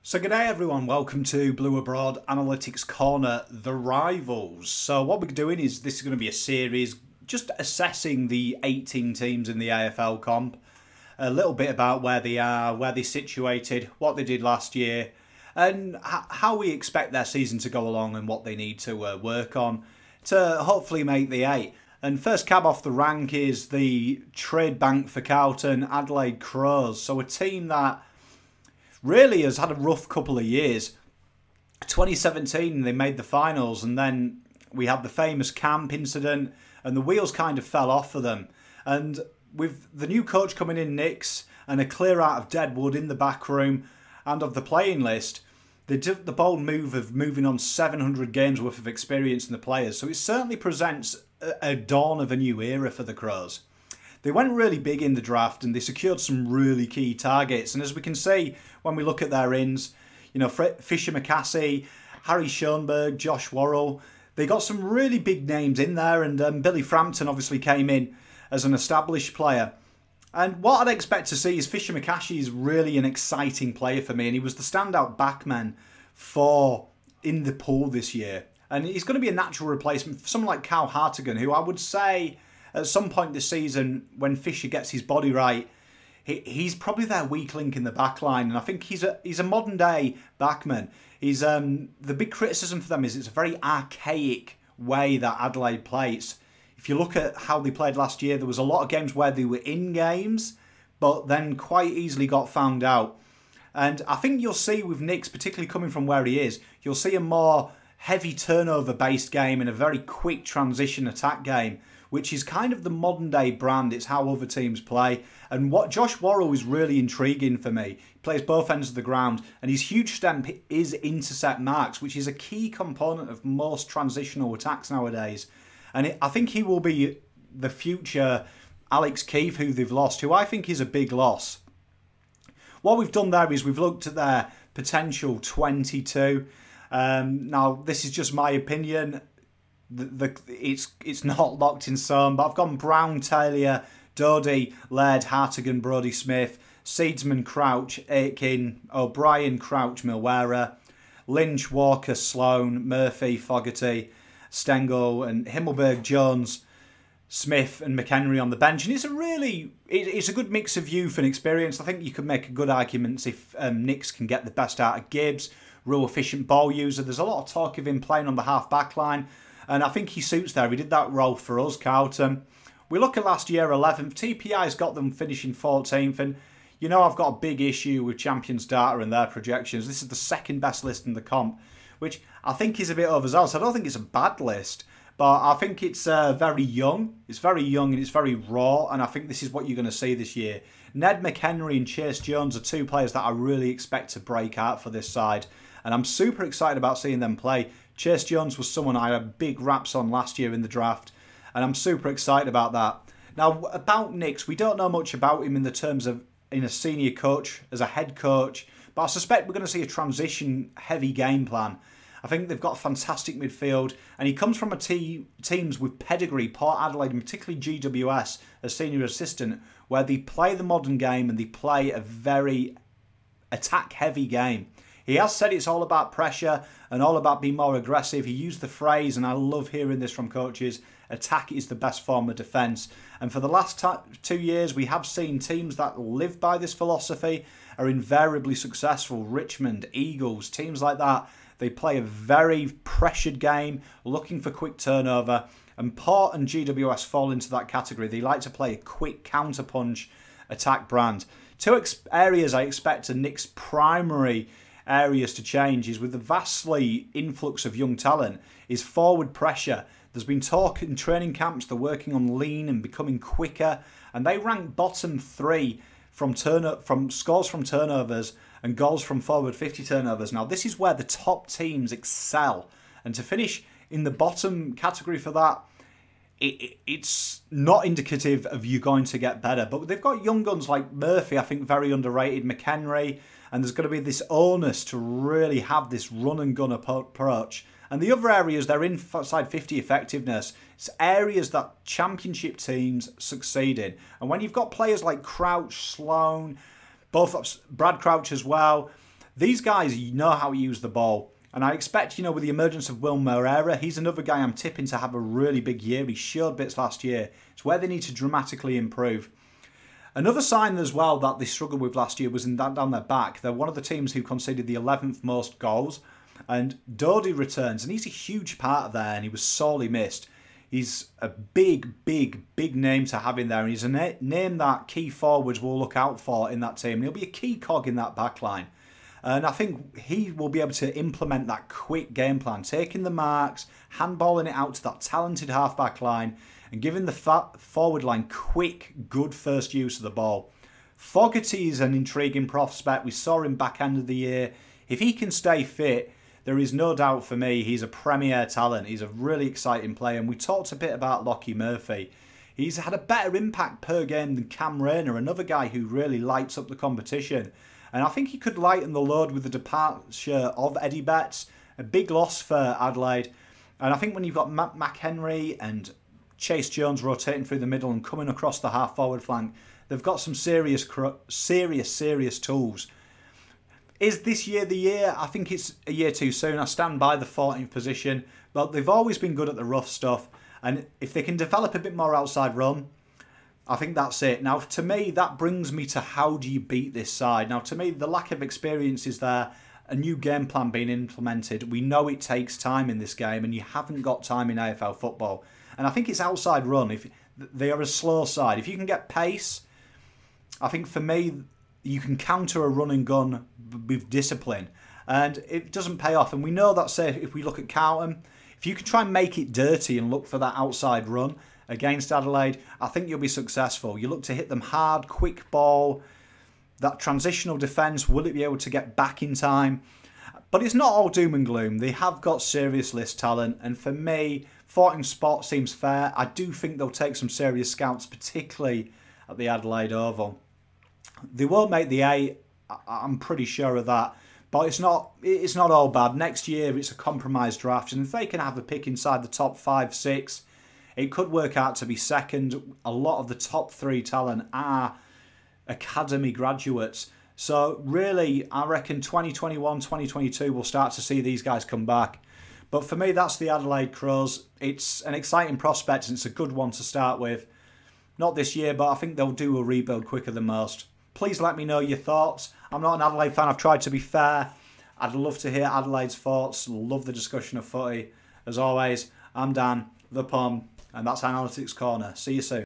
So g'day everyone, welcome to Blue Abroad Analytics Corner, The Rivals. So what we're doing is, this is going to be a series just assessing the 18 teams in the AFL comp. A little bit about where they are, where they're situated, what they did last year, and how we expect their season to go along and what they need to work on to hopefully make the 8. And first cab off the rank is the trade bank for Carlton, Adelaide Crows. So a team that really has had a rough couple of years. 2017 they made the finals, and then we had the famous camp incident and the wheels kind of fell off for them. And with the new coach coming in, Nix, and a clear out of Deadwood in the back room and of the playing list, they did the bold move of moving on 700 games worth of experience in the players. So it certainly presents a dawn of a new era for the Crows. They went really big in the draft and they secured some really key targets. And as we can see when we look at their ins, you know, Fisher McCasey, Harry Schoenberg, Josh Worrell, they got some really big names in there. And Billy Frampton obviously came in as an established player. And what I'd expect to see is Fisher McCasey is really an exciting player for me. And he was the standout backman in the pool this year. And he's going to be a natural replacement for someone like Cal Hartigan, who I would say at some point this season, when Fisher gets his body right, he's probably their weak link in the back line. And I think he's a modern day backman. He's the big criticism for them is it's a very archaic way that Adelaide plays. If you look at how they played last year, there was a lot of games where they were in games, but then quite easily got found out. And I think you'll see with Nix, particularly coming from where he is, you'll see a more heavy turnover based game and a very quick transition attack game, which is kind of the modern day brand. It's how other teams play. And what Josh Worrell is really intriguing for me. He plays both ends of the ground, and his huge strength is intercept marks, which is a key component of most transitional attacks nowadays. And I think he will be the future Alex Keefe, who they've lost, who I think is a big loss. What we've done there is we've looked at their potential 22. Now, this is just my opinion. It's not locked in stone, but I've gone Brown, Taylor, Doty, Laird, Hartigan, Brodie Smith, Seedsman, Crouch, Aitken, O'Brien, Crouch, Milwera, Lynch, Walker, Sloan, Murphy, Fogarty, Stengel, and Himmelberg, Jones, Smith, and McHenry on the bench. And it's a good mix of youth and experience. I think you could make a good argument if Nix can get the best out of Gibbs, real efficient ball user. There's a lot of talk of him playing on the half-back line, and I think he suits there. He did that role for us, Carlton. We look at last year, 11th. TPI's got them finishing 14th, and you know I've got a big issue with Champions Data and their projections. This is the second best list in the comp, which I think is a bit overzealous. I don't think it's a bad list, but I think it's very young. It's very young and it's very raw, and I think this is what you're going to see this year. Ned McHenry and Chase Jones are two players that I really expect to break out for this side, and I'm super excited about seeing them play. Chase Jones was someone I had big raps on last year in the draft, and I'm super excited about that. Now, about Nix, we don't know much about him in the terms of in a senior coach, as a head coach, but I suspect we're going to see a transition-heavy game plan. I think they've got a fantastic midfield, and he comes from teams with pedigree, Port Adelaide, and particularly GWS, as senior assistant, where they play the modern game and they play a very attack-heavy game. He has said it's all about pressure and all about being more aggressive. He used the phrase, and I love hearing this from coaches, attack is the best form of defence. And for the last 2 years, we have seen teams that live by this philosophy are invariably successful. Richmond, Eagles, teams like that. They play a very pressured game, looking for quick turnover. And Port and GWS fall into that category. They like to play a quick counter-punch attack brand. Two areas I expect are Nick's primary areas to change is with the vastly influx of young talent is forward pressure. There's been talk in training camps they're working on lean and becoming quicker, and they rank bottom 3 from scores from turnovers and goals from forward 50 turnovers. Now this is where the top teams excel, and to finish in the bottom category for that, it's not indicative of you going to get better. But they've got young guns like Murphy, I think very underrated, McHenry, and there's going to be this onus to really have this run and gun approach. And the other areas, they're inside 50 effectiveness. It's areas that championship teams succeed in. And when you've got players like Crouch, Sloan, both Brad Crouch as well, These guys know how to use the ball. And I expect, you know, with the emergence of Will Moreira, he's another guy I'm tipping to have a really big year. He showed bits last year. It's where they need to dramatically improve. Another sign as well that they struggled with last year was in that down their back. They're one of the teams who conceded the 11th most goals. And Dodie returns, and he's a huge part of there, and he was sorely missed. He's a big name to have in there, and he's a name that key forwards will look out for in that team. And he'll be a key cog in that back line. And I think he will be able to implement that quick game plan, taking the marks, handballing it out to that talented half-back line, and giving the forward line quick, good first use of the ball. Fogarty is an intriguing prospect. We saw him back end of the year. If he can stay fit, there is no doubt for me he's a premier talent. He's a really exciting player. And we talked a bit about Lockie Murphy. He's had a better impact per game than Cam Rayner, another guy who really lights up the competition. And I think he could lighten the load with the departure of Eddie Betts. A big loss for Adelaide. And I think when you've got Matt McHenry and Chase Jones rotating through the middle and coming across the half-forward flank, they've got some serious tools. Is this year the year? I think it's a year too soon. I stand by the 14th position. But they've always been good at the rough stuff. And if they can develop a bit more outside run, I think that's it. Now, to me, that brings me to how do you beat this side? Now, to me, the lack of experience is there. A new game plan being implemented. We know it takes time in this game, and you haven't got time in AFL football. And I think it's outside run. If they are a slow side. If you can get pace, I think for me, you can counter a run and gun with discipline. And it doesn't pay off. And we know that, say, if we look at Carlton, if you can try and make it dirty and look for that outside run against Adelaide, I think you'll be successful. You look to hit them hard, quick ball, that transitional defence, will it be able to get back in time? But it's not all doom and gloom. They have got serious list talent, and for me, 14th spot seems fair. I do think they'll take some serious scouts, particularly at the Adelaide Oval. They won't make the 8, I'm pretty sure of that. But it's not all bad. Next year, it's a compromise draft, and if they can have a pick inside the top 5, 6, it could work out to be second. A lot of the top 3 talent are academy graduates. So really, I reckon 2021, 2022, we'll start to see these guys come back. But for me, that's the Adelaide Crows. It's an exciting prospect, and it's a good one to start with. Not this year, but I think they'll do a rebuild quicker than most. Please let me know your thoughts. I'm not an Adelaide fan. I've tried to be fair. I'd love to hear Adelaide's thoughts. Love the discussion of footy. As always, I'm Dan, the Pom, and that's Analytics Corner. See you soon.